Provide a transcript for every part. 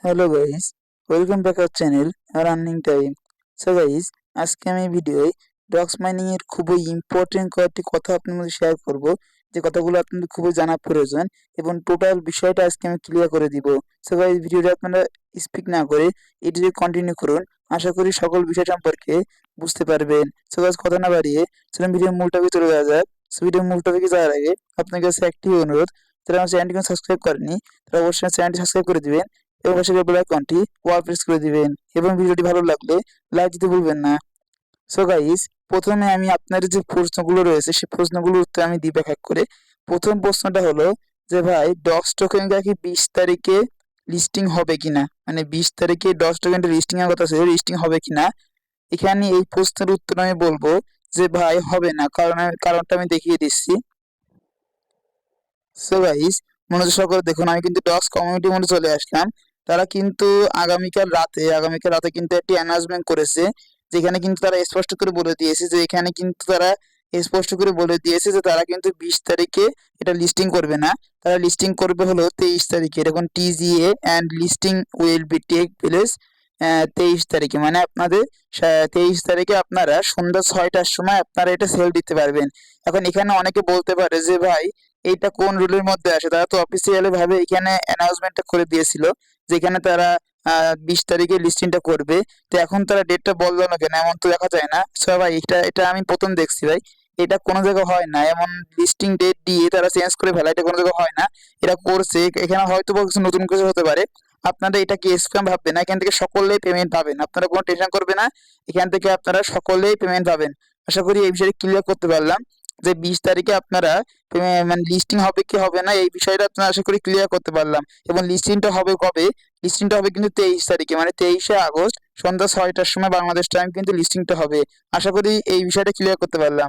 Hello guys, welcome back our channel running time. So guys, আজকে আমি ভিডিওয় dogs mining এর খুবই ইম্পর্টেন্ট কয়েকটি কথা আপনার মধ্যে শেয়ার করব, যে কথাগুলো আপনাদের খুবই জানা প্রয়োজন এবং টোটাল বিষয়টা আজকে আমি ক্লিয়ার করে দিব। সো গাইস, ভিডিওটা আপনারা স্পিক না করে এটিকে কন্টিনিউ করুন। আশা করি সকল বিষয় সম্পর্কে বুঝতে পারবেন। সো গাইস, কথা না বাড়িয়ে চলুন ভিডিওর মূল টপিকে চলে যাওয়া যাক। সো ভিডিওর মূল টপিকে যাওয়ার আগে আপনার কাছে একটি অনুরোধ, যারা আমার চ্যানেলটিকে সাবস্ক্রাইব করেনি তারা অবশ্যই চ্যানেলটি সাবস্ক্রাইব করে দিবেন এবং পাশে বেল আইকনটি অল প্রেস করে দিবেন এবং ভিডিওটি ভালো লাগলে লাইক দিতে ভুলবেন না। সো গাইস, প্রথমে আমি আপনার যে প্রশ্নগুলো রয়েছে সেই প্রশ্নগুলোর উত্তর আমি দিই এক এক করে। প্রথম প্রশ্নটা হলো যে ভাই, ডগস টোকেনটা কি 20 তারিখে লিস্টিং হবে কিনা, মানে 20 তারিখে ডগস টোকেনটা লিস্টিং এর কথা ছিল, লিস্টিং হবে কিনা। এখানে এই প্রশ্নের উত্তর আমি বলবো যে ভাই হবে না, কারণটা আমি দেখিয়ে দিচ্ছি। সো গাইস, মনোযোগ সহকারে দেখুন, আমি কিন্তু ডগস কমিউনিটির মধ্যে চলে আসলাম। তারা কিন্তু আগামীকাল রাতে কিন্তু একটি অ্যানাউন্সমেন্ট করেছে, যেখানে কিন্তু তারা স্পষ্ট করে বলে দিয়েছে যে তারা কিন্তু 20 তারিখে এটা লিস্টিং করবে না। তারা লিস্টিং করবে হলো 23 তারিখে। এরকম TGA and listing will be take place 23 তারিখে, মানে আপনাদের 23 তারিখে আপনারা সন্ধ্যা 6টার সময় আপনারা এটা সেল দিতে পারবেন। এখন এখানে অনেকে বলতে পারে যে ভাই, এইটা কোন রুলের মধ্যে আসে? তারা তো অফিসিয়ালি ভাবে এখানে অ্যানাউন্সমেন্টটা করে দিয়েছিল, যেখানে তারা 20 তারিখে লিস্টিংটা করবে। তো এখন তারা ডেটটা বললো না কেন? এমন তো দেখা যায় না। সো ভাই, এটা এটা আমি প্রথম দেখছি ভাই, এটা কোনো জায়গায় হয় না। এমন লিস্টিং ডেট দিয়ে তারা চেঞ্জ করে ফেলা, এটা কোনো জায়গায় হয় না। এটা করছে, এখানে হয়তো বা কিছু নতুন কিছু হতে পারে। আপনারা এটাকে স্ক্যাম ভাববেন না, এখান থেকে সকলেই পেমেন্ট পাবেন, আপনারা কোনো টেনশন করবে না। এখান থেকে আপনারা সকলেই পেমেন্ট পাবেন। আশা করি এই বিষয়ে ক্লিয়ার করতে পারলাম যে 20 তারিখে আপনারা মানে লিস্টিং হবে কি হবে না, এই বিষয়টা আপনারা আশা করি ক্লিয়ার করতে পারলাম। এবং লিস্টিংটা হবে কবে? লিস্টিংটা হবে কিন্তু 23 তারিখে, মানে 23শে আগস্ট সন্ধ্যা 6টার সময় বাংলাদেশ টাইম কিন্তু লিস্টিংটা হবে। আশা করি এই বিষয়টা ক্লিয়ার করতে পারলাম।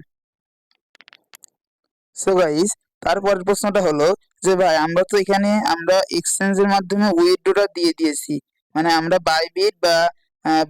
সো গাইস, তারপরের প্রশ্নটা হলো যে ভাই, আমরা এক্সচেঞ্জের মাধ্যমে উইথড্রটা দিয়ে দিয়েছি, মানে আমরা বাইবিট বা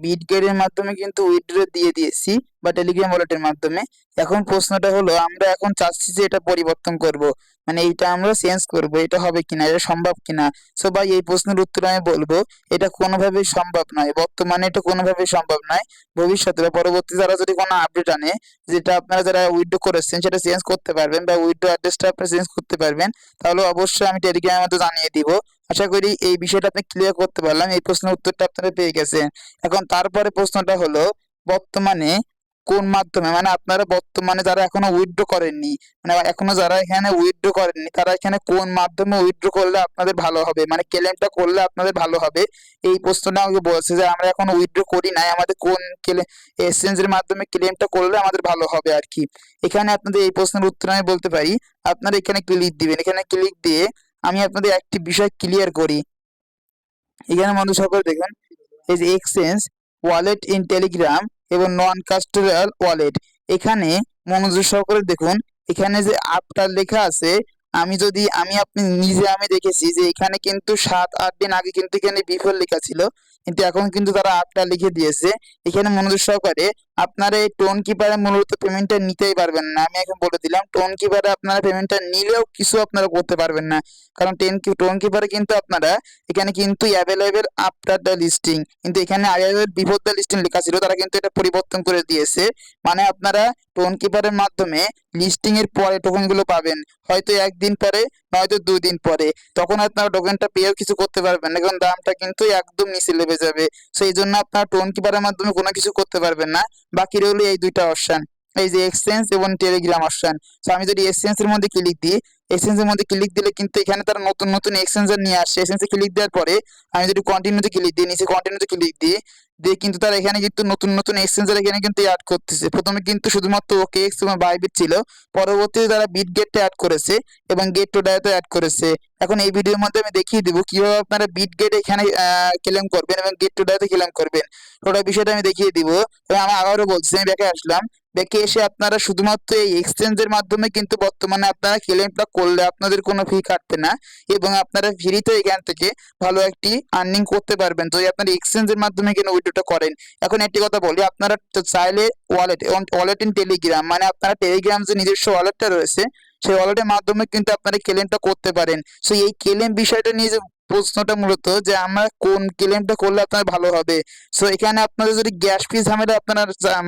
বিটগেট এর মাধ্যমে কিন্তু উইথড্র দিয়ে দিয়েছি, বা টেলিগ্রাম ওয়ালেটের মাধ্যমে। এখন প্রশ্নটা হলো, আমরা এখন চাচ্ছি যে এটা পরিবর্তন করব, মানে এইটা আমরা চেঞ্জ করব, এটা হবে কিনা, এটা সম্ভব কিনা। সো ভাই, এই প্রশ্নের উত্তর আমি বলবো এটা কোনোভাবেই সম্ভব নয়। বর্তমানে এটা কোনোভাবেই সম্ভব নয়। ভবিষ্যতে বা পরবর্তী তারা যদি কোনো আপডেট আনে, যেটা আপনারা যারা উইথড্র করেছেন সেটা চেঞ্জ করতে পারবেন বা উইথড্র অ্যাড্রেসটা আপনি চেঞ্জ করতে পারবেন, তাহলে অবশ্যই আমি টেলিগ্রামের মধ্যে জানিয়ে দিব। আশা করি এই বিষয়টা আপনি ক্লিয়ার করতে পারলাম, এই প্রশ্নের উত্তরটা আপনারা পেয়ে গেছেন। এখন তারপরে প্রশ্নটা হলো, বর্তমানে কোন মাধ্যমে, মানে আপনারা বর্তমানে যারা এখনো উইথড্র করেননি, মানে এখনো যারা এখানে উইথড্র করেননি, তারা এখানে কোন মাধ্যমে উইথড্র করলে আপনাদের ভালো হবে, মানে ক্লেমটা করলে আপনাদের ভালো হবে। এই প্রশ্নটা আমাকে বলছে যে আমরা এখন উইথড্র করি নাই, আমাদের কোন এক্সচেঞ্জের মাধ্যমে ক্লেমটা করলে আমাদের ভালো হবে আর কি। এখানে আপনাদের এই প্রশ্নের উত্তর আমি বলতে পারি, আপনারা এখানে ক্লিক দিবেন। এখানে ক্লিক দিয়ে আমি আপনাদের একটি বিষয় ক্লিয়ার করি। এখানে মধ্যে সকলে দেখুন, এই যে এক্সচেঞ্জ ওয়ালেট ইন টেলিগ্রাম এবং নন কাস্টোডিয়াল ওয়ালেট, এখানে মনোযোগ সহকারে দেখুন, এখানে যে আপটার লেখা আছে, আমি দেখেছি যে এখানে কিন্তু 7-8 দিন আগে কিন্তু এখানে বিফল লেখা ছিল, কিন্তু এখন কিন্তু তারা আপটা লিখে দিয়েছে। এখানে মনোযোগ সহকারে আপনারা এই টোন কিপারে মূলত পেমেন্টটা নিতেই পারবেন না। আমি এখন বলে দিলাম, টোন কিপারে আপনারা পেমেন্টটা নিলেও কিছু আপনারা করতে পারবেন না, কারণ টোন কিপারে কিন্তু আপনারা এখানে কিন্তু অ্যাভেলেবেল আফটার দ্য লিস্টিং, কিন্তু এখানে আগে বিফোর দ্য লিস্টিং লেখা ছিল, তারা কিন্তু এটা পরিবর্তন করে দিয়েছে। মানে আপনারা টোন কিপারের মাধ্যমে লিস্টিং এর পরে টোকেন গুলো পাবেন, হয়তো একদিন পরে, নয়তো 2 দিন পরে। তখন আপনারা টোকেনটা পেয়েও কিছু করতে পারবেন না, কারণ দামটা কিন্তু একদম নিচে নেমে যাবে। সেই জন্য আপনারা টোন কিপারের মাধ্যমে কোনো কিছু করতে পারবেন না। বাকি রইল এই দুইটা অপশন, এই যে এক্সচেঞ্জ এবং টেলিগ্রাম অপশন। তো আমি যদি এক্সচেঞ্জ এর মধ্যে ক্লিক দিই, এক্সচেঞ্জের মধ্যে ক্লিক দিলে কিন্তু এখানে তারা নতুন নতুন এক্সচেঞ্জার নিয়ে আসছে। এক্সচেঞ্জে ক্লিক দেওয়ার পরে আমি যদি কন্টিনিউতে ক্লিক দিই, নিচে কন্টিনিউতে ক্লিক দিই, দিয়ে কিন্তু তারা এখানে কিন্তু নতুন নতুন এক্সচেঞ্জার এখানে কিন্তু অ্যাড করতেছে। প্রথমে কিন্তু শুধুমাত্র ওকেএক্স এবং বাইবিট ছিল, পরবর্তীতে তারা বিটগেটটা অ্যাড করেছে এবং গেট টু ডায়াতে অ্যাড করেছে। এখন এই ভিডিওর মধ্যে আমি দেখিয়ে দিব কিভাবে আপনারা বিটগেট এখানে ক্লেম করবেন এবং গেট টু ডায়াতে ক্লেম করবেন, ওটা বিষয়টা আমি দেখিয়ে দিব। এবং আমি আবারও বলছি, আমি ব্যাকে আসলাম, ব্যাকে এসে আপনারা শুধুমাত্র এই এক্সচেঞ্জের মাধ্যমে কিন্তু বর্তমানে আপনারা ক্লেমটা করলে আপনাদের কোনো ফি কাটবে না এবং আপনারা ফ্রিতে এখান থেকে ভালো একটি আর্নিং করতে পারবেন যদি আপনারা এক্সচেঞ্জের মাধ্যমে কেন উইথড্রটা করেন। এখন একটি কথা বলি, আপনারা চাইলে ওয়ালেট ইন টেলিগ্রাম, মানে আপনারা টেলিগ্রাম যে নিজস্ব ওয়ালেটটা রয়েছে সেই ওয়ালেটের মাধ্যমে কিন্তু আপনারা ক্লেমটা করতে পারেন। সো এই ক্লেম বিষয়টা নিয়ে যে প্রশ্নটা মূলত যে আমরা কোন ক্লেমটা করলে আপনার ভালো হবে। সো এখানে আপনাদের যদি গ্যাস ফি ঝামেলা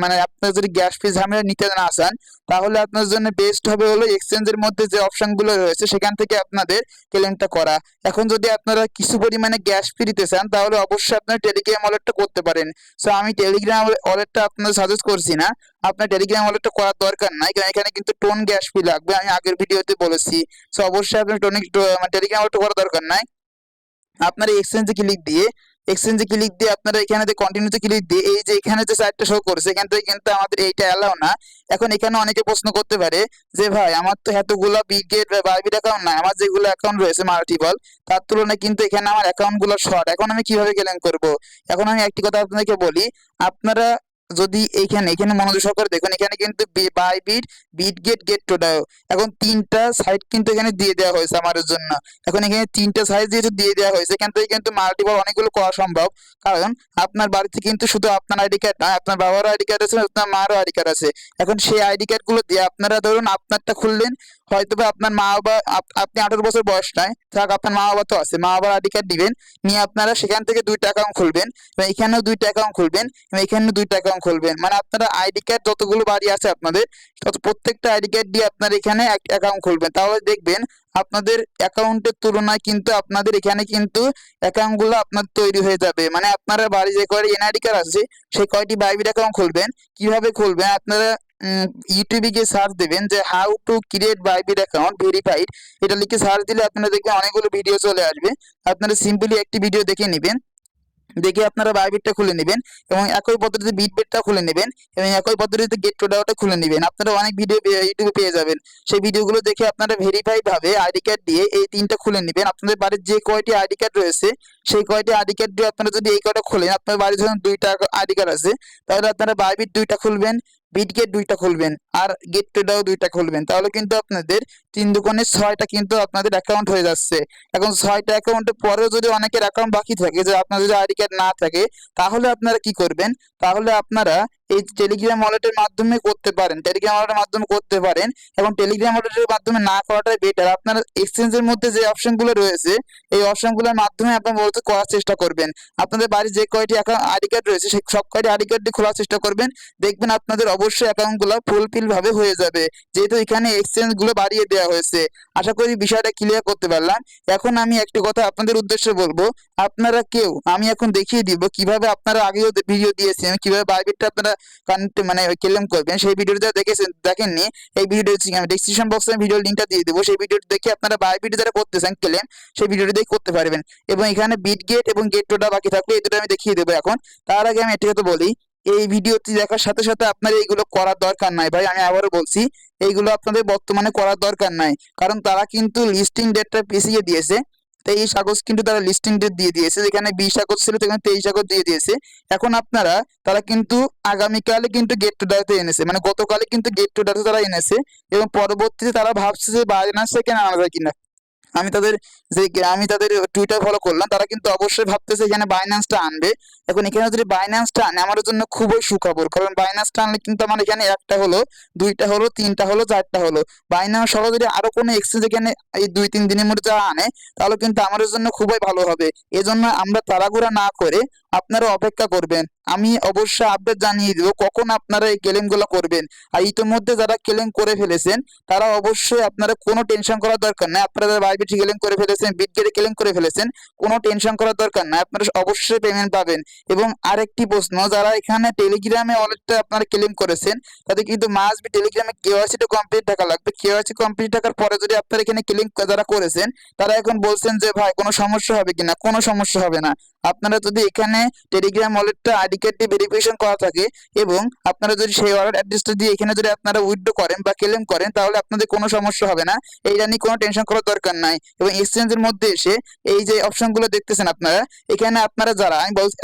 মানে আপনারা যদি গ্যাস ফি ঝামেলা নিতে না চান, তাহলে আপনার জন্য বেস্ট হবে হলো এক্সচেঞ্জের মধ্যে যে অপশনগুলো রয়েছে সেখান থেকে আপনাদের ক্লেমটা করা। এখন যদি আপনারা কিছু পরিমাণে গ্যাস ফি দিতে চান তাহলে অবশ্যই আপনার টেলিগ্রাম ওয়ালেটটা করতে পারেন। সো আমি টেলিগ্রাম ওয়ালেটটা আপনাদের সাজেস্ট করছি না, আপনার টেলিগ্রাম ওয়ালেটটা করার দরকার নাই, কারণ এখানে কিন্তু টোন গ্যাস ফি লাগবে, আমি আগের ভিডিওতে বলেছি। সো অবশ্যই আপনার টেলিগ্রাম ওয়ালেটটা করার দরকার নাই। আপনারা এক্সচেঞ্জে ক্লিক দিয়ে আপনারা এখানে যে কন্টিনিউতে ক্লিক দিয়ে এই যে এখানে যে সাইটটা শো করছে এখান থেকে কিন্তু আমাদের এইটা অ্যালাউ না। এখন এখানে অনেকে প্রশ্ন করতে পারে যে ভাই আমার তো এতগুলো বিগেট বা বাইবিট অ্যাকাউন্ট নাই, আমার যেগুলো অ্যাকাউন্ট রয়েছে মাল্টিপল তার তুলনায় কিন্তু এখানে আমার অ্যাকাউন্ট গুলো শর্ট, এখন আমি কিভাবে ক্লেম করব? এখন আমি একটি কথা আপনাদেরকে বলি, আপনারা যদি এখানে এখানে মনোযোগ সহকারে দেখুন, এখানে কিন্তু বাইবিট, বিটগেট, গেট টোডাও, এখন তিনটা সাইট কিন্তু এখানে দিয়ে দেওয়া হয়েছে আমাদের জন্য। এখন এখানে তিনটা সাইজ যেহেতু দিয়ে দেওয়া হয়েছে এখান থেকে কিন্তু মাল্টিপল অনেকগুলো করা সম্ভব, কারণ আপনার বাড়িতে কিন্তু শুধু আপনার আইডি কার্ড না, আপনার বাবারও আইডি কার্ড আছে, আপনার মারও আইডি কার্ড আছে। এখন সেই আইডি কার্ড গুলো দিয়ে আপনারা ধরুন আপনারটা খুললেন, হয়তো বা আপনার মা বাবা, আপনি 18 বছর বয়স নয় থাক, আপনার মা বাবা তো আছে, মা বাবার আইডি কার্ড দিবেন, নিয়ে আপনারা সেখান থেকে 2টা অ্যাকাউন্ট খুলবেন, এখানেও 2টা অ্যাকাউন্ট খুলবেন, এখানেও 2টা অ্যাকাউন্ট খুলবেন, মানে আপনারা আইডি কার্ড যতগুলো বাড়ি আছে আপনাদের তত প্রত্যেকটা আইডি কার্ড দিয়ে আপনারা এখানে অ্যাকাউন্ট খুলবেন, তাহলে দেখবেন আপনাদের অ্যাকাউন্টের তুলনায় কিন্তু আপনাদের এখানে কিন্তু অ্যাকাউন্ট গুলো আপনার তৈরি হয়ে যাবে। মানে আপনারা বাড়ি যে কয়টি এনআইডি কার্ড আছে সেই কয়টি বাইবিট অ্যাকাউন্ট খুলবেন, কিভাবে খুলবেন আপনারা ইউটিউবে গিয়ে সার্চ দেবেন যে how to create Bybit account verified, এটা লিখে সার্চ দিলে আপনারা দেখবেন অনেকগুলো ভিডিও চলে আসবে। আপনারা সিম্পলি একটি ভিডিও দেখে নেবেন, দেখে আপনারা বাইবিটটা খুলে নেবেন এবং একই পদ্ধতিতে বিটবেটটা খুলে নেবেন এবং একই পদ্ধতিতে গেট টোডাওটা খুলে নেবেন। আপনারা অনেক ভিডিও ইউটিউবে পেয়ে যাবেন, সেই ভিডিওগুলো দেখে আপনারা ভেরিফাইড ভাবে আইডি কার্ড দিয়ে এই তিনটা খুলে নেবেন। আপনাদের বাড়ির যে কয়টি আইডি কার্ড রয়েছে সেই কয়টি আইডি কার্ড দিয়ে আপনারা যদি এই কয়টা খোলেন, আপনার বাড়ির যখন 2টা আইডি কার্ড আছে তাহলে আপনারা বাইবিট 2টা খুলবেন, বিটগেট 2টা খুলবেন আর গেট টোডাও 2টা খুলবেন, তাহলে কিন্তু আপনাদের 3 দুগুণে 6টা কিন্তু আপনাদের অ্যাকাউন্ট হয়ে যাচ্ছে। এখন 6টা অ্যাকাউন্টের পরেও যদি অনেকের অ্যাকাউন্ট বাকি থাকে, যে আপনার যদি আইডি কার্ড না থাকে, তাহলে আপনারা কি করবেন? তাহলে আপনারা এই টেলিগ্রাম ওয়ালেটের মাধ্যমে করতে পারেন, টেলিগ্রাম ওয়ালেটের মাধ্যমে করতে পারেন এবং টেলিগ্রাম ওয়ালেটের মাধ্যমে না করাটাই বেটার। আপনারা এক্সচেঞ্জের মধ্যে যে অপশনগুলো রয়েছে এই অপশনগুলোর মাধ্যমে আপনারা মূলত করার চেষ্টা করবেন। আপনাদের বাড়ির যে কয়টি আইডি কার্ড রয়েছে সেই সব কয়টি আইডি কার্ড দিয়ে খোলার চেষ্টা করবেন, দেখবেন আপনাদের অবশ্যই অ্যাকাউন্টগুলো ফুলফিল ভাবে হয়ে যাবে, যেহেতু এখানে এক্সচেঞ্জ গুলো বাড়িয়ে দেওয়া হয়েছে। আশা করি বিষয়টা ক্লিয়ার করতে পারলাম। এখন আমি একটি কথা আপনাদের উদ্দেশ্যে বলবো, আপনারা কেউ, আমি এখন দেখিয়ে দিব কিভাবে, আপনারা আগেও ভিডিও দিয়েছি আমি কিভাবে বাইবিটটা আপনারা মানে ক্লেম করবেন, সেই ভিডিওটা দেখেননি, এই ভিডিও ডেসক্রিপশন বক্সে ভিডিও লিঙ্কটা দিয়ে দেবো, সেই ভিডিওটি দেখে আপনারা বাইবিট যারা করতেছেন ক্লেম সেই ভিডিওটি দেখে করতে পারবেন। এবং এখানে বিটগেট এবং গেট টোডা বাকি থাকলে এই দুটো আমি দেখিয়ে দেবো। এখন তার আগে আমি একটি কথা বলি, এই ভিডিওটি দেখার সাথে সাথে আপনার এইগুলো করার দরকার নাই ভাই, আমি আবারও বলছি এইগুলো আপনাদের বর্তমানে করার দরকার নাই, কারণ তারা কিন্তু লিস্টিং ডেটটা পিছিয়ে দিয়েছে। 23 আগস্ট কিন্তু তারা লিস্টিং ডেট দিয়ে দিয়েছে, যেখানে 20 আগস্ট ছিল সেখানে 23 আগস্ট দিয়ে দিয়েছে। এখন আপনারা, তারা কিন্তু আগামীকালে কিন্তু গেট টুডাতে এনেছে, মানে গতকালে কিন্তু গেট টুডাতে তারা এনেছে এবং পরবর্তীতে তারা ভাবছে যে বাইনান্স থেকে আনা যায় কিনা। আমি তাদের আমি তাদের টুইটার ফলো করলাম, তারা কিন্তু অবশ্যই ভাবতেছে এখানে বাইন্যান্সটা আনবে। এখন এখানে যদি বাইন্যান্সটা আনে আমার জন্য খুবই সুখবর, কারণ বাইন্যান্সটা আনলে কিন্তু আমার এখানে একটা হলো, 2টা হলো, 3টা হলো, 4টা হলো, বাইন্যান্স সহ যদি আরো কোনো এক্সচেঞ্জ এখানে এই 2-3 দিনের মধ্যে যারা আনে তাহলে কিন্তু আমাদের জন্য খুবই ভালো হবে। এজন্য আমরা তাড়াহুড়া না করে আপনারা অপেক্ষা করবেন, আমি অবশ্যই আপডেট জানিয়ে দেবো কখন আপনারা এই ক্লেম গুলো করবেন। আর ইতিমধ্যে যারা ক্লেম করে ফেলেছেন তারা অবশ্যই, আপনারা কোনো টেনশন করার দরকার নাই, আপনারা যারা বাইবিট ক্লেম করে ফেলেছেন, বিটগেটে ক্লেম করে ফেলেছেন, কোনো টেনশন করার দরকার নাই, আপনারা অবশ্যই পেমেন্ট পাবেন। এবং আরেকটি প্রশ্ন, যারা এখানে টেলিগ্রামে ওয়ালেটটা আপনারা ক্লেম করেছেন তাদের কিন্তু মাস্ট বি টেলিগ্রামে কেওয়াইসি টা কমপ্লিট থাকা লাগবে। কেওয়াইসি কমপ্লিট থাকার পরে যদি আপনারা এখানে ক্লেম যারা করেছেন তারা এখন বলছেন যে ভাই কোনো সমস্যা হবে কিনা, কোনো সমস্যা হবে না। আপনারা যদি এখানে টেলিগ্রাম ওয়ালেটটা আইডি কার্ড দিয়ে ভেরিফিকেশন করা থাকে এবং আপনারা যদি সেই ওয়ালেট অ্যাড্রেসটা দিয়ে এখানে যদি আপনারা উইথড্র করেন বা ক্লেম করেন তাহলে আপনাদের কোনো সমস্যা হবে না, এইটা নিয়ে কোনো টেনশন করার দরকার নাই। এবং এক্সচেঞ্জের মধ্যে এসে এই যে অপশনগুলো দেখতেছেন আপনারা, এখানে আপনারা যারা,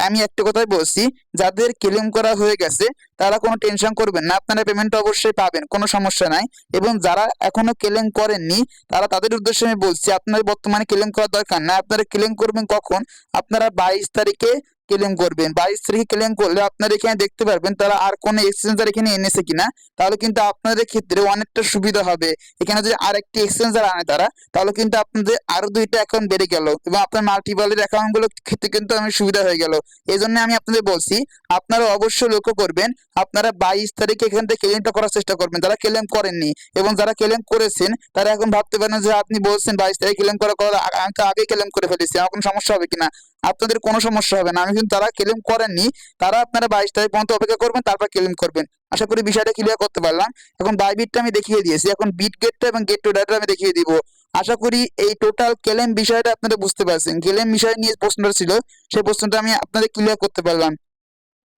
আমি একটা কথাই বলছি, যাদের ক্লেম করা হয়ে গেছে তারা কোনো টেনশন করবেন না, আপনারা পেমেন্ট অবশ্যই পাবেন, কোনো সমস্যা নাই। এবং যারা এখনো ক্লেম করেননি তারা, তাদের উদ্দেশ্যে আমি বলছি আপনাদের বর্তমানে ক্লেম করার দরকার না, আপনারা ক্লেম করবেন কখন? আপনারা 22 তারিখে ক্লেম করবেন। 22 তারিখে ক্লেম করলে আপনারা এখানে দেখতে পারবেন তারা আর কোনো এক্সচেঞ্জার এখানে এনেছে কিনা, তাহলে কিন্তু আপনাদের ক্ষেত্রে অনেকটা সুবিধা হবে। এখানে যদি আরেকটি এক্সচেঞ্জার আনে তারা, তাহলে কিন্তু আপনাদের আরো 2টা অ্যাকাউন্ট বেড়ে গেল এবং আপনার মাল্টিপলের অ্যাকাউন্টগুলো ক্ষেত্রে কিন্তু আমি সুবিধা হয়ে গেল। এই জন্য আমি আপনাদের বলছি আপনারা অবশ্যই লক্ষ্য করবেন, আপনারা 22 তারিখে এখান থেকে ক্লেমটা করার চেষ্টা করবেন যারা ক্লেম করেননি, এবং যারা ক্লেম করেছেন তারা এখন ভাবতে পারেন যে আপনি বলছেন 22 তারিখে ক্লেম করার আমি তো আগে ক্লেম করে ফেলেছি, আমার কোনো সমস্যা হবে কিনা। আপনাদের কোনো সমস্যা হবে না। আমি কিন্তু তারা ক্লেম করেননি, তারা আপনারা 22 তারিখ পর্যন্ত অপেক্ষা করবেন, তারপর ক্লেম করবেন। আশা করি বিষয়টা ক্লিয়ার করতে পারলাম। এখন বাইবিটটা আমি দেখিয়ে দিয়েছি, এখন বিট গেটটা এবং গেট টু ডাটা আমি দেখিয়ে দিব। আশা করি এই টোটাল ক্লেম বিষয়টা আপনারা বুঝতে পারছেন। ক্লেম বিষয় নিয়ে প্রশ্নটা ছিল, সেই প্রশ্নটা আমি আপনাদের ক্লিয়ার করতে পারলাম।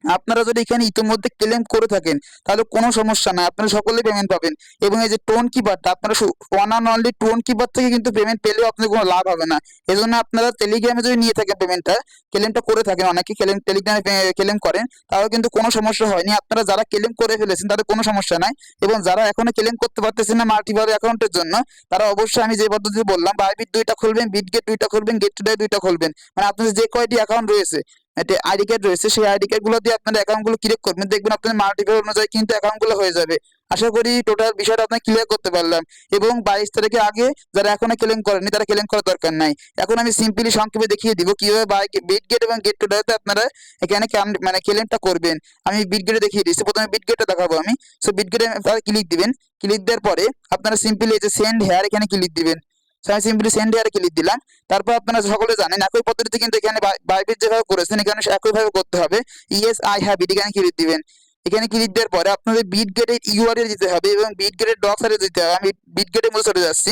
আপনারা যদি এখানে ইতিমধ্যে ক্লেম করে থাকেন তাহলে কোনো সমস্যা নাই, আপনারা সকলেই পেমেন্ট পাবেন। এবং এই যে টোন কিপারটা আপনারা one and only tone keeper থেকে কিন্তু পেমেন্ট পেলেও আপনাদের কোনো লাভ হবে না। এই জন্য আপনারা টেলিগ্রামে যদি নিয়ে থাকেন পেমেন্টটা, ক্লেমটা করে থাকেন, অনেকে টেলিগ্রামে ক্লেম করেন, তাহলে কিন্তু কোনো সমস্যা হয়নি। আপনারা যারা ক্লেম করে ফেলেছেন তাদের কোনো সমস্যা নাই, এবং যারা এখনো ক্লেম করতে পারতেছেন না মাল্টিপল অ্যাকাউন্টের জন্য, তারা অবশ্যই আমি যে পদ্ধতি বললাম বাইবিট 2টা খুলবেন, বিটগেট 2টা খুলবেন, গেট টু ডে 2টা খুলবেন। মানে আপনাদের যে কয়টি অ্যাকাউন্ট রয়েছে, একটা আইডি কার্ড রয়েছে, সেই আইডি কার্ড গুলো দিয়ে আপনার অ্যাকাউন্ট গুলো ক্রিয়েট করবেন, দেখবেন আপনার মাল্টিপল অনুযায়ী কিন্তু অ্যাকাউন্ট গুলো হয়ে যাবে। আশা করি টোটাল বিষয়টা আপনার ক্লিয়ার করতে পারলাম। এবং 22 তারিখে আগে যারা এখনো ক্লেম করেনি তারা ক্লেম করার দরকার নাই। এখন আমি সিম্পলি সংক্ষেপে দেখিয়ে দিব কিভাবে বিট গেট এবং গেট টু ডাটাতে আপনারা এখানে মানে ক্লেমটা করবেন। আমি বিট গেটে দেখিয়ে দিচ্ছি, প্রথমে বিট গেটে দেখাবো আমি। সো বিট গেটে ক্লিক দিবেন, ক্লিক দেওয়ার পরে আপনারা সিম্পলি এই যে সেন্ড হেয়ার এখানে ক্লিক দিবেন। আমি সিম্পলি সেন্ড হেয়ারে ক্লিক দিলাম। তারপর আপনারা সকলে জানেন একই পদ্ধতিতে কিন্তু এখানে বাইবিট যেভাবে করেছেন এখানে একইভাবে করতে হবে। ইয়েস আই হ্যাভ ইট এখানে ক্লিক দিবেন। এখানে ক্লিক দেওয়ার পরে আপনাদের বিট গেটের ইউআরএল দিতে হবে এবং বিট গেটের ডক্সারে দিতে হবে। আমি বিট গেটের মধ্যে চলে যাচ্ছি।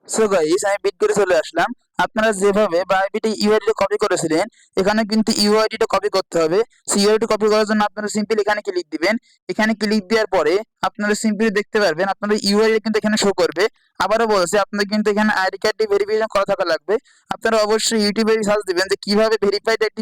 সো গাইস আমি বিট করে চলে আসলাম। আপনারা যেভাবে বাইবিটে ইউআইডি কপি করেছিলেন এখানে কিন্তু ইউআইডিটা কপি করতে হবে। সেই ইউআইডি কপি করার জন্য আপনারা সিম্পলি এখানে ক্লিক দিবেন। এখানে ক্লিক দেওয়ার পরে আপনারা সিম্পলি দেখতে পারবেন আপনাদের ইউআইডি কিন্তু এখানে শো করবে। আবারও বলছি আপনাদের কিন্তু এখানে আইডি কার্ডটি ভেরিফিকেশন করা থাকা লাগবে। আপনারা অবশ্যই ইউটিউবে সার্চ দিবেন যে কিভাবে ভেরিফাইড একটি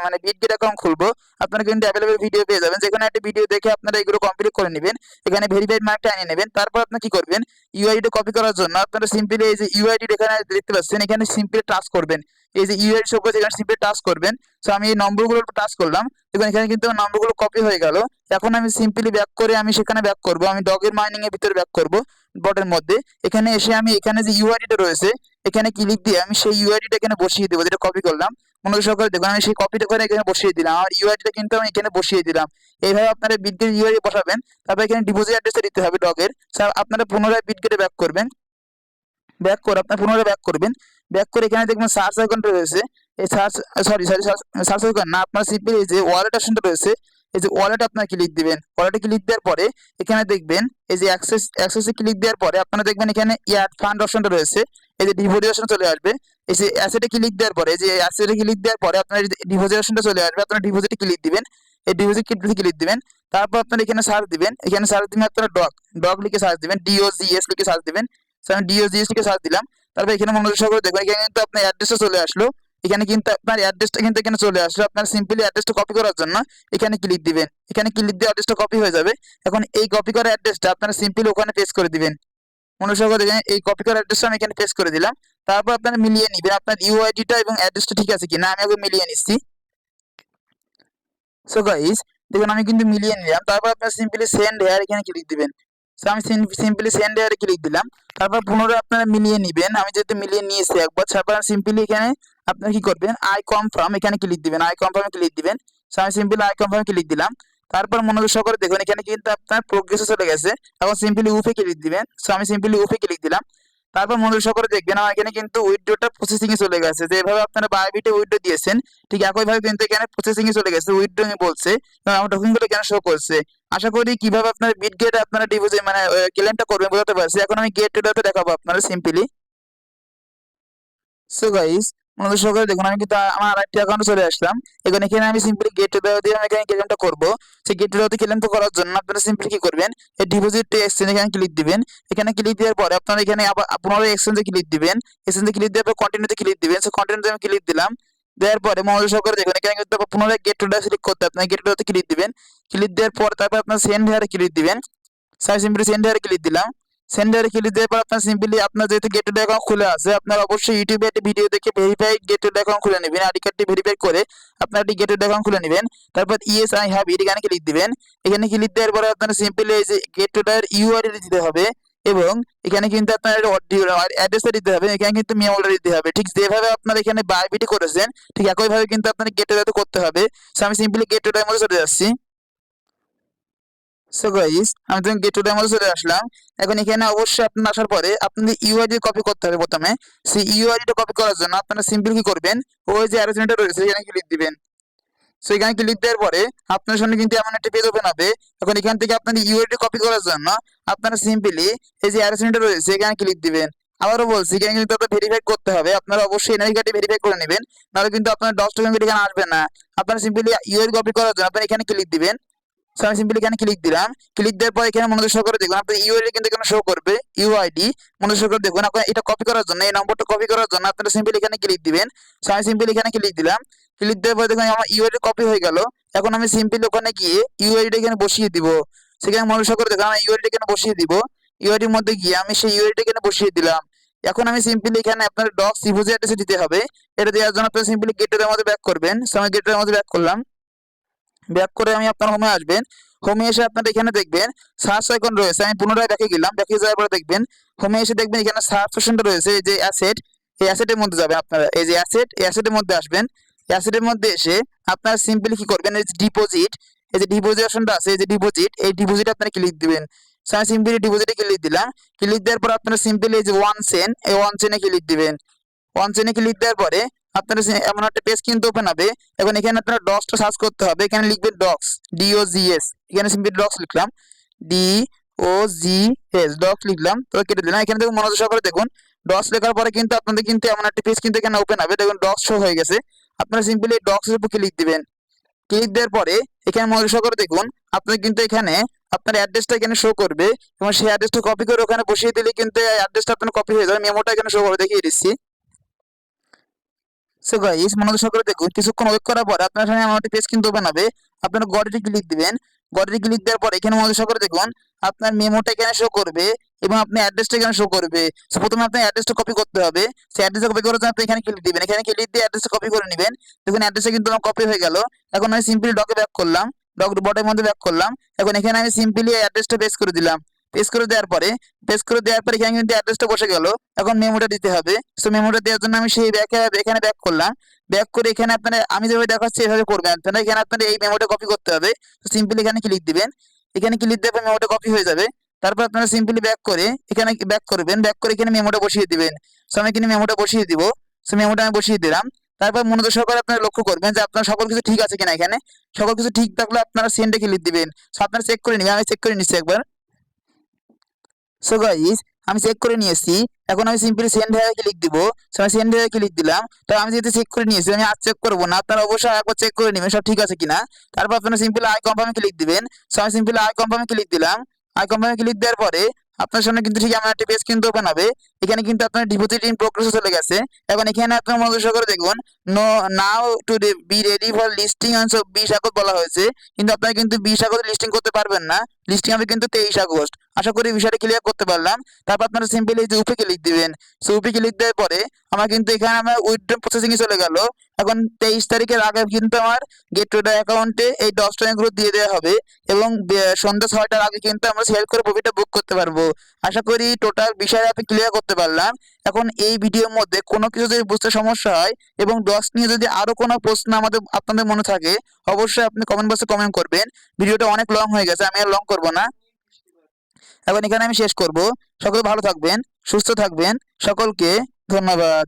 মানে বিটগেট অ্যাকাউন্ট খুলবো। আপনারা কিন্তু অ্যাভেলেবল ভিডিও পেয়ে যাবেন, যেখানে একটা ভিডিও দেখে আপনারা এগুলো কমপ্লিট করে নেবেন। এখানে ভেরিফাইড মার্কটা এনে নেবেন। তারপর আপনি কি করবেন, ইউআইডি কপি করার জন্য আপনারা সিম্পলি এই যে ইউআইডি এখানে দেখতে পাচ্ছেন, এখানে সিম্পলি টাচ করবেন। এই যে ইউআইডি শো করছে এখানে সিম্পলি টাচ করবেন। সো আমি এই নম্বরগুলো টাচ করলাম, দেখুন এখানে কিন্তু নম্বরগুলো কপি হয়ে গেল। এখন আমি সিম্পলি ব্যাক করে আমি সেখানে ব্যাক করব, আমি ডগের মাইনিং এর ভিতরে ব্যাক করব বটের মধ্যে। এখানে এসে আমি এখানে যে ইউআইডিটা রয়েছে এখানে ক্লিক দিয়ে আমি সেই ইউআইডিটা এখানে বসিয়ে দেবো, যেটা কপি করলাম। মনোযোগ সহকারে দেখুন আমি সেই কপিটা করে এখানে বসিয়ে দিলাম, আর ইউআইডিটা কিন্তু আমি এখানে বসিয়ে দিলাম। এইভাবে আপনারা বিটগেট ইউআইডি বসাবেন। তারপর এখানে ডিপোজিট অ্যাড্রেসটা দিতে হবে ডগের। স্যার আপনারা পুনরায় বিটগেটে ব্যাক করবেন, ব্যাক করে আপনার পুনরায় ব্যাক করবেন। ব্যাক করে এখানে দেখবেন সার্চ আইকনটা রয়েছে, এই সার্চ আইকন না, আপনার সিম্পলি এই যে ওয়ালেট অপশনটা রয়েছে, এই যে ওয়ালেট আপনার ক্লিক দিবেন। ওয়ালেটে ক্লিক দেওয়ার পরে এখানে দেখবেন এই যে অ্যাক্সেসে ক্লিক দেওয়ার পরে আপনারা দেখবেন এখানে ইয়ার ফান্ড অপশনটা রয়েছে, এই যে ডিপোজিট অপশন চলে আসবে। এই যে অ্যাসেটে ক্লিক দেওয়ার পরে, যে অ্যাসেটে ক্লিক দেওয়ার পরে আপনার ডিপোজিট অপশনটা চলে আসবে, আপনারা ডিপোজিটে ক্লিক দিবেন। এই ডিপোজিট ক্লিক দিবেন। তারপর আপনারা এখানে সার্চ দিবেন, এখানে সার্চ দিবেন আপনারা ডগ লিখে সার্চ দিবেন, ডিওজিএস লিখে সার্চ দিবেন। আমি ডিওজিএস লিখে সার্চ দিলাম। তারপর এখানে মনোযোগ সহকারে দেখবেন এখানে কিন্তু আপনার অ্যাড্রেসটা চলে আসলো। এখানে কিন্তু আপনার অ্যাড্রেসটা কিন্তু এখানে চলে আসলো। আপনার সিম্পলি অ্যাড্রেসটা কপি করার জন্য এখানে ক্লিক দিবেন। এখানে ক্লিক দিয়ে অ্যাড্রেসটা কপি হয়ে যাবে। এখন এই কপি করা অ্যাড্রেসটা আপনারা সিম্পলি ওখানে পেস্ট করে দিবেন। মনোযোগ সহকারে দেখেন এই কপি করা অ্যাড্রেসটা আমি এখানে পেস্ট করে দিলাম। তারপর আপনারা মিলিয়ে নিবেন আপনার ইউআইডিটা এবং অ্যাড্রেসটা ঠিক আছে কিনা। আমি আগে মিলিয়ে নিচ্ছি। সো গাইস দেখুন আমি কিন্তু মিলিয়ে নিলাম। তারপর আপনারা সিম্পলি সেন্ড হেয়ার এখানে ক্লিক দিবেন। সো আমি সিম্পলি সেন্ড হেয়ারে ক্লিক দিলাম। তারপর পুনরায় আপনারা মিলিয়ে নিবেন, আমি যেহেতু মিলিয়ে নিয়েছি একবার। তারপর সিম্পলি এখানে আপনারা কি করবেন, আই কনফার্ম এখানে ক্লিক দিবেন, আই কনফার্মে ক্লিক দিবেন। সো আমি সিম্পলি আই কনফার্মে ক্লিক দিলাম। তারপর মনোযোগ সহকারে দেখুন এখানে কিন্তু আপনার প্রোগ্রেসে চলে গেছে। এখন সিম্পলি উফে ক্লিক দিবেন। সো আমি সিম্পলি উফে ক্লিক দিলাম। তারপর মনোযোগ সহকারে দেখবেন আমার এখানে কিন্তু উইথড্রটা প্রসেসিং এ চলে গেছে। যেভাবে আপনারা বাইবিটে উইথড্র দিয়েছেন ঠিক একইভাবে কিন্তু এখানে প্রসেসিং এ চলে গেছে, উইথড্র বলছে এবং আমার টোকেনগুলো এখানে শো করছে। আশা করি কিভাবে আপনারা বিটগেট আপনারা ডিপোজিট মানে ক্লেমটা করবেন বুঝতে পারছি। এখন আমি গেট টুডেতে দেখাবো আপনারা সিম্পলি। সো গাইস মনোযোগ সহকারে দেখুন আমি কিন্তু আমার আরেকটি অ্যাকাউন্টে চলে আসলাম। এখানে আমি সিম্পলি গেট টু দিয়ে আমি এখানে ক্লেমটা করব। সেই গেট টু ক্লেমটা করার জন্য আপনারা সিম্পলি কি করবেন, এই ডিপোজিট টু এক্সচেঞ্জ এখানে ক্লিক দিবেন। এখানে ক্লিক দেওয়ার পরে আপনারা এখানে আবার পুনরায় এক্সচেঞ্জে ক্লিক দিবেন। এক্সচেঞ্জে ক্লিক দেওয়ার পর কন্টিনিউতে ক্লিক দিবেন। সো কন্টিনিউতে আমি ক্লিক দিলাম। দেওয়ার পরে মনোযোগ সহকারে দেখুন এখানে কিন্তু পুনরায় গেট টু সিলেক্ট করতে আপনার গেট টু ক্লিক দিবেন। ক্লিক দেওয়ার পর তারপর আপনার সেন্ড হেয়ারে ক্লিক দিবেন। সিম্পলি সেন্ড হেয়ারে ক্লিক দিলাম। সেন্ডারে ক্লিক দেওয়ার পর আপনার সিম্পলি আপনার যেহেতু গেটেড অ্যাকাউন্ট খুলে আছে, আপনার অবশ্যই ইউটিউবে একটি ভিডিও দেখে ভেরিফাইড গেটেড অ্যাকাউন্ট খুলে নেবেন। আইডি কার্ডটি ভেরিফাই করে আপনার একটি গেটেড অ্যাকাউন্ট খুলে নেবেন। তারপর ইয়েস আই হ্যাভ ইট এখানে ক্লিক দিবেন। এখানে ক্লিক দেওয়ার পরে আপনার সিম্পলি এই যে গেটেডের ইউআরএল দিতে হবে এবং এখানে কিন্তু আপনার অ্যাড্রেসটা দিতে হবে। এখানে কিন্তু মেমোটা দিতে হবে। ঠিক যেভাবে আপনার এখানে বাইবিটি করেছেন ঠিক একইভাবে কিন্তু আপনার গেটেডাতে করতে হবে। সো আমি সিম্পলি গেটেডের মধ্যে চলে যাচ্ছি। সো গাইস আমি যখন গেট টু ডেমো চলে আসলাম। এখন এখানে অবশ্যই আপনার আসার পরে আপনাদের ইউআইডি কপি করতে হবে প্রথমে। সেই ইউআইডিটা কপি করার জন্য আপনারা সিম্পল কি করবেন, ওই যে অ্যারেঞ্জমেন্টটা রয়েছে এখানে ক্লিক দিবেন। সো এখানে ক্লিক দেওয়ার পরে আপনার সামনে কিন্তু এমন একটা পেজ ওপেন হবে। এখন এখান থেকে আপনার ইউআইডি কপি করার জন্য আপনারা সিম্পলি এই যে অ্যারেঞ্জমেন্টটা রয়েছে এখানে ক্লিক দিবেন। আবারও বলছি এখানে কিন্তু আপনাদের ভেরিফাই করতে হবে। আপনারা অবশ্যই এনআইডি কার্ডটি ভেরিফাই করে নেবেন, নাহলে কিন্তু আপনার 10 টাকা এখানে আসবে না। আপনারা সিম্পলি ইউআইডি কপি করার জন্য আপনারা এখানে ক্লিক দিবেন। সো আমি সিম্পলি এখানে ক্লিক দিলাম। ক্লিক দেওয়ার পর এখানে মনোযোগ সহকারে দেখুন আপনার ইউআইডি কিন্তু এখানে শো করবে। ইউআইডি মনোযোগ সহকারে দেখুন। আপনার এটা কপি করার জন্য, এই নম্বরটা কপি করার জন্য আপনারা সিম্পলি এখানে ক্লিক দিবেন। সো আমি সিম্পলি এখানে ক্লিক দিলাম। ক্লিক দেওয়ার পর দেখুন আমার ইউআইডি কপি হয়ে গেল। এখন আমি সিম্পলি ওখানে গিয়ে ইউআইডি এখানে বসিয়ে দিব। সেখানে মনোযোগ সহকারে দেখুন আমি ইউআইডি এখানে বসিয়ে দিব। ইউআইডির মধ্যে গিয়ে আমি সেই ইউআইডি এখানে বসিয়ে দিলাম। এখন আমি সিম্পলি এখানে আপনার ডক্স ইভোজি অ্যাড্রেসে দিতে হবে। এটা দেওয়ার জন্য আপনারা সিম্পলি গেটের মধ্যে ব্যাক করবেন। সো আমি গেটের মধ্যে ব্যাক করলাম। ব্যাক করে আমি আপনার হোমে আসবেন। হোমে এসে আপনারা এখানে দেখবেন সার্চ আইকন রয়েছে। আমি পুনরায় ব্যাকে গেলাম। ব্যাকে যাওয়ার পরে দেখবেন হোমে এসে দেখবেন এখানে সার্চ অপশনটা রয়েছে, এই যে অ্যাসেট, এই অ্যাসেটের মধ্যে যাবেন আপনারা। এই যে অ্যাসেট, এই অ্যাসেটের মধ্যে আসবেন। অ্যাসেটের মধ্যে এসে আপনারা সিম্পলি কি করবেন, এই যে ডিপোজিট, এই যে ডিপোজিট অপশনটা আছে, এই যে ডিপোজিট, এই ডিপোজিট আপনারা ক্লিক দিবেন। সো আমি সিম্পলি ডিপোজিটে ক্লিক দিলাম। ক্লিক দেওয়ার পর আপনারা সিম্পলি এই যে ওয়ান চেন, এই ওয়ান চেনে ক্লিক দিবেন। ওয়ান চেনে ক্লিক দেওয়ার পরে আপনার এমন একটা পেজ কিন্তু ওপেন হবে। এখন এখানে আপনার ডক্সটা সার্চ করতে হবে। এখানে লিখবেন ডক্স, DOGS। এখানে সিম্পলি ডক্স লিখলাম, DOGS, ডক্স লিখলাম। তো কেটে দিলাম। এখানে দেখুন মনোযোগ সহকারে দেখুন ডক্স লেখার পরে কিন্তু আপনাদের কিন্তু এমন একটা পেজ কিন্তু এখানে ওপেন হবে। দেখুন ডক্স শো হয়ে গেছে। আপনারা সিম্পলি ডক্স এর উপর ক্লিক দিবেন। ক্লিক দেওয়ার পরে এখানে মনোযোগ সহকারে দেখুন আপনার কিন্তু এখানে আপনার অ্যাড্রেসটা এখানে শো করবে এবং সেই অ্যাড্রেসটা কপি করে ওখানে বসিয়ে দিলে কিন্তু অ্যাড্রেসটা আপনার কপি হয়ে যাবে। মেমোটা এখানে শো করে দেখিয়ে দিচ্ছি। সো গাইস মনোযোগ সহকারে দেখুন। কিছুক্ষণ ওয়েট করার পর আপনার সামনে আমার পেজ কিন্তু ওপেন হবে। আপনার গড়িতে ক্লিক দিবেন। গড়িতে ক্লিক দেওয়ার পর এখানে মনোযোগ সহকারে দেখুন আপনার মেমোটা এখানে শো করবে এবং আপনার অ্যাড্রেসটা এখানে শো করবে। সো প্রথমে আপনার অ্যাড্রেসটা কপি করতে হবে। সেই অ্যাড্রেসটা কপি করার জন্য আপনি এখানে ক্লিক দিবেন। এখানে ক্লিক দিয়ে অ্যাড্রেসটা কপি করে নেবেন। দেখুন অ্যাড্রেসটা কিন্তু আমার কপি হয়ে গেল। এখন আমি সিম্পলি ডকে ব্যাক করলাম, ডক বটের মধ্যে ব্যাক করলাম। এখন এখানে আমি সিম্পলি অ্যাড্রেসটা পেস্ট করে দিলাম। পেস্ট করে দেওয়ার পর এখানে কিন্তু অ্যাড্রেসটা বসে গেল। এখন মেমোটা দিতে হবে। সো মেমোটা দেওয়ার জন্য আমি সেই এখানে ব্যাক করলাম। ব্যাক করে এখানে আপনারা আমি যেভাবে দেখাচ্ছি এভাবে করবেন আপনারা। এখানে আপনাদের এই মেমোটা কপি করতে হবে। তো সিম্পলি এখানে ক্লিক দিবেন। এখানে ক্লিক দেওয়ার পর মেমোটা কপি হয়ে যাবে। তারপর আপনারা সিম্পলি ব্যাক করে এখানে ব্যাক করবেন। ব্যাক করে এখানে মেমোটা বসিয়ে দিবেন। সো আমি এখানে মেমোটা বসিয়ে দিব। সো মেমোটা আমি বসিয়ে দিলাম। তারপর মনোযোগ সহকারে আপনারা লক্ষ্য করবেন যে আপনার সকল কিছু ঠিক আছে কিনা। এখানে সকল কিছু ঠিক থাকলে আপনারা সেন্ডে ক্লিক দিবেন। সো আপনারা চেক করে নেবেন। আমি চেক করে নিচ্ছি একবার। সো গাইস আমি চেক করে নিয়েছি। এখন আমি সিম্পলি সেন্ড হয়ে ক্লিক দিব। সো আমি সেন্ড হয়ে ক্লিক দিলাম। তো আমি যেহেতু চেক করে নিয়েছি আমি আর চেক করবো না। আপনারা অবশ্যই একবার চেক করে নেবেন সব ঠিক আছে কিনা। তারপর আপনারা সিম্পলি আই কনফার্মে ক্লিক দিবেন। সো আমি সিম্পলি আই কনফার্মে ক্লিক দিলাম। আই কনফার্মে ক্লিক দেওয়ার পরে আপনার সামনে কিন্তু ঠিক এমন একটা পেজ কিন্তু ওপেন হবে। এখানে কিন্তু আপনার ডিপোজিট ইন প্রোগ্রেসে চলে গেছে। এখন এখানে আপনার মনোযোগ সহকারে দেখুন no now to be ready for listing on 20 August বলা হয়েছে, কিন্তু আপনারা কিন্তু 20 আগস্ট লিস্টিং করতে পারবেন না। লিস্টিং হবে কিন্তু 23 আগস্ট। আশা করি বিষয়টা ক্লিয়ার করতে পারলাম। তারপর আপনারা সিম্পলি এই যে উপরে ক্লিক দিবেন। সো উপরে ক্লিক দেওয়ার পরে আমার কিন্তু এখানে আমার উইথড্র প্রসেসিং এ চলে গেল। এখন 23 তারিখের আগে কিন্তু আমার গেট টুডে অ্যাকাউন্টে এই 10 টাকা দিয়ে দেওয়া হবে এবং সন্ধ্যা 6টার আগে কিন্তু আমরা সেল করে প্রফিটটা বুক করতে পারবো। আশা করি টোটাল বিষয় আপনি ক্লিয়ার করতে পারলাম। এখন এই ভিডিওর মধ্যে কোনো কিছু যদি বুঝতে সমস্যা হয় এবং 10 নিয়ে যদি আরো কোনো প্রশ্ন আপনাদের মনে থাকে অবশ্যই আপনি কমেন্ট বক্সে কমেন্ট করবেন। ভিডিওটা অনেক লং হয়ে গেছে, আমি আর লং করব না। এখন এখানে আমি শেষ করব। সকলে ভালো থাকবেন, সুস্থ থাকবেন। সকলকে ধন্যবাদ।